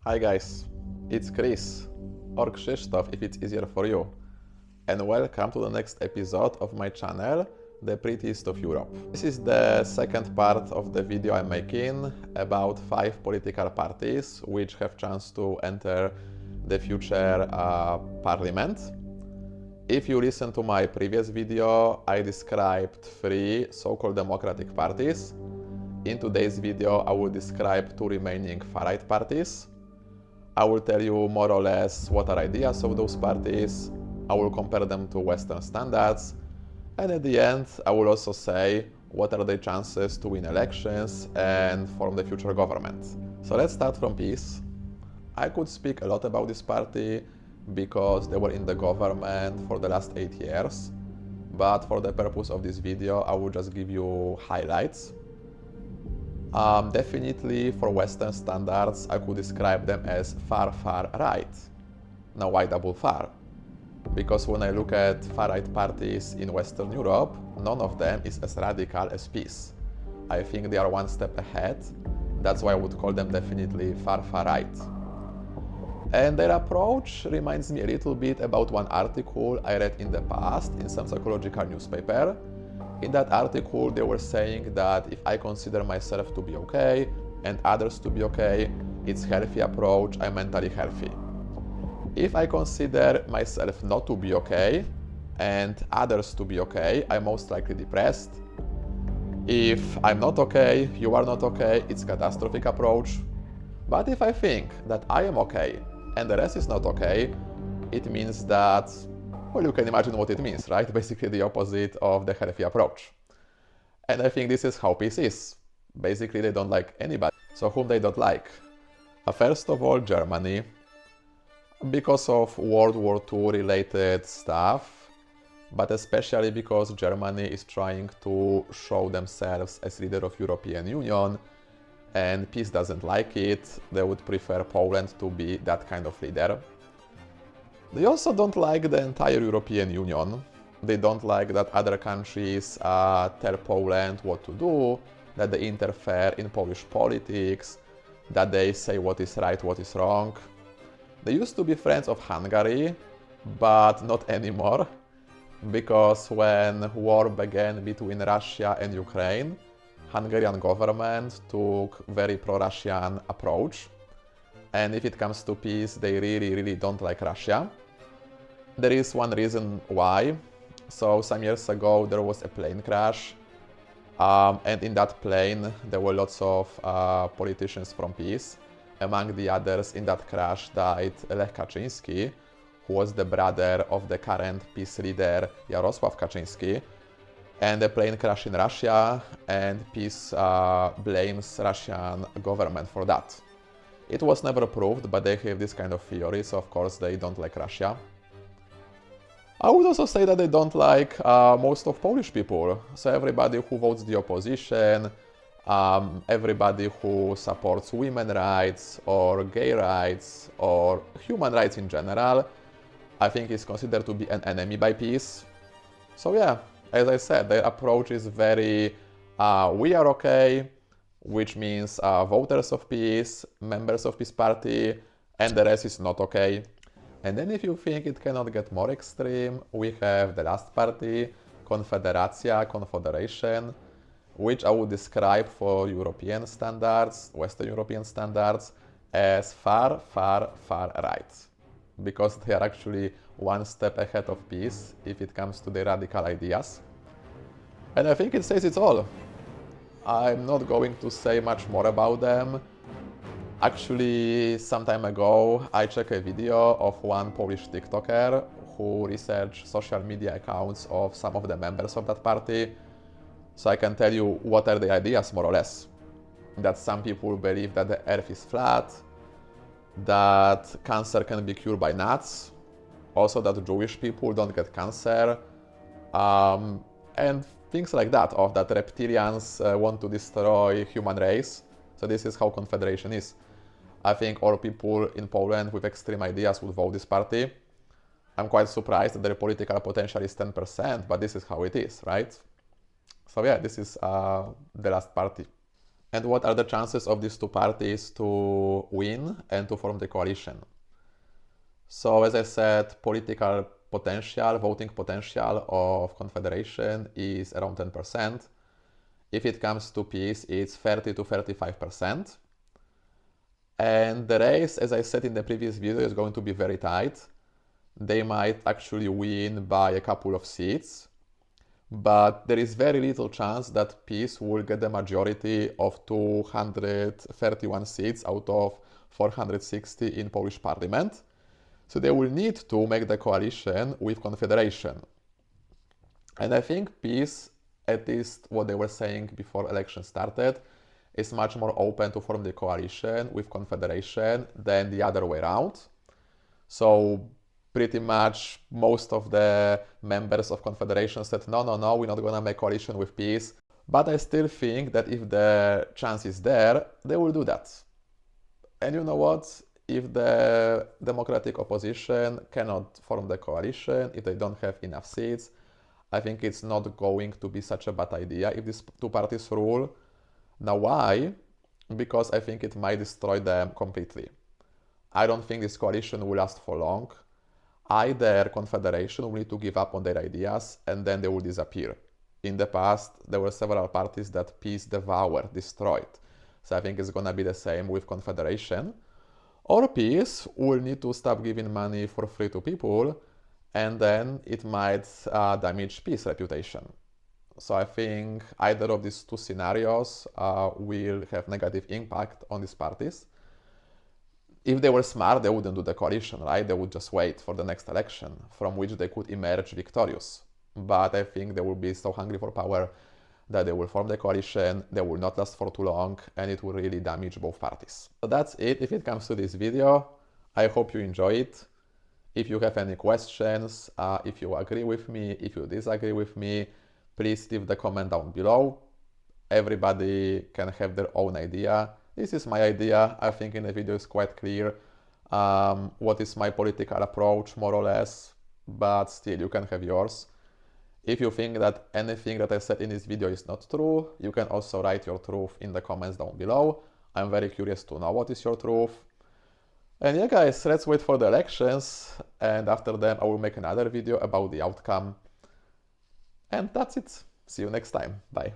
Hi guys, it's Chris, or Krzysztof if it's easier for you, and welcome to the next episode of my channel, The Prettiest of Europe. This is the second part of the video I'm making about 5 political parties which have chance to enter the future parliament. If you listen to my previous video, I described 3 so-called democratic parties. In today's video, I will describe 2 remaining far-right parties. I will tell you more or less what are ideas of those parties. I will compare them to Western standards. And at the end, I will also say what are their chances to win elections and form the future government. So let's start from PiS. I could speak a lot about this party because they were in the government for the last 8 years. But for the purpose of this video, I will just give you highlights. Definitely for Western standards, I could describe them as far right. Now why double far? Because when I look at far-right parties in Western Europe, none of them is as radical as PiS. I think they are one step ahead. That's why I would call them definitely far right. And their approach reminds me a little bit about one article I read in the past in some psychological newspaper. In that article, they were saying that if I consider myself to be okay and others to be okay, it's a healthy approach, I'm mentally healthy. If I consider myself not to be okay and others to be okay, I'm most likely depressed. If I'm not okay, you are not okay, it's a catastrophic approach. But if I think that I am okay and the rest is not okay, it means that, well, you can imagine what it means, right? Basically the opposite of the healthy approach. And I think this is how PiS is. Basically, they don't like anybody. So whom they don't like? First of all, Germany. Because of World War II related stuff, but especially because Germany is trying to show themselves as leader of European Union, and PiS doesn't like it. They would prefer Poland to be that kind of leader. They also don't like the entire European Union. They don't like that other countries tell Poland what to do, that they interfere in Polish politics, that they say what is right, what is wrong. They used to be friends of Hungary, but not anymore, because when war began between Russia and Ukraine, Hungarian government took very pro-Russian approach. And if it comes to PiS, they really don't like Russia. There is one reason why. So some years ago there was a plane crash, and in that plane there were lots of politicians from PiS. Among the others in that crash died Lech Kaczynski, who was the brother of the current PiS leader Jarosław Kaczynski. And the plane crashed in Russia, and PiS blames Russian government for that. It was never proved, but they have this kind of theory, so of course they don't like Russia. I would also say that they don't like most of Polish people. So everybody who votes the opposition, everybody who supports women's rights or gay rights or human rights in general, I think is considered to be an enemy by PiS. So yeah, as I said, their approach is very we are okay, which means voters of PiS, members of PiS party, and the rest is not okay. And then if you think it cannot get more extreme, we have the last party, Konfederacja, Confederation, which I would describe for European standards, Western European standards, as far right. Because they are actually one step ahead of PiS if it comes to the radical ideas. And I think it says it all. I'm not going to say much more about them. Actually, some time ago, I checked a video of one Polish TikToker who researched social media accounts of some of the members of that party. So I can tell you what are the ideas, more or less. That some people believe that the earth is flat, that cancer can be cured by nuts, also that Jewish people don't get cancer, and things like that, of that reptilians want to destroy human race. So this is how Confederation is. I think all people in Poland with extreme ideas would vote this party. I'm quite surprised that their political potential is 10%, but this is how it is, right? So yeah, this is the last party. And what are the chances of these two parties to win and to form the coalition? So as I said, political potential, voting potential of Confederation is around 10%. If it comes to peace, it's 30 to 35%. And the race, as I said in the previous video, is going to be very tight. They might actually win by a couple of seats, but there is very little chance that peace will get the majority of 231 seats out of 460 in Polish parliament. So they will need to make the coalition with Confederation. And I think peace, at least what they were saying before election started, is much more open to form the coalition with Confederation than the other way around. So pretty much most of the members of Confederation said, no, we're not going to make coalition with peace. But I still think that if the chance is there, they will do that. And you know what? If the democratic opposition cannot form the coalition, if they don't have enough seats, I think it's not going to be such a bad idea if these two parties rule. Now why? Because I think it might destroy them completely. I don't think this coalition will last for long. Either Confederation will need to give up on their ideas and then they will disappear. In the past, there were several parties that peace devoured, destroyed. So I think it's going to be the same with Confederation. Or peace will need to stop giving money for free to people, and then it might damage peace reputation. So I think either of these two scenarios will have negative impact on these parties. If they were smart, they wouldn't do the coalition, right? They would just wait for the next election from which they could emerge victorious. But I think they will be so hungry for power that they will form the coalition, they will not last for too long, and it will really damage both parties. So that's it if it comes to this video. I hope you enjoy it. If you have any questions, if you agree with me, if you disagree with me, please leave the comment down below. Everybody can have their own idea. This is my idea. I think in the video is quite clear what is my political approach, more or less, but still you can have yours. If you think that anything that I said in this video is not true, you can also write your truth in the comments down below. I'm very curious to know what is your truth. And yeah guys, let's wait for the elections, and after them I will make another video about the outcome. And that's it. See you next time. Bye.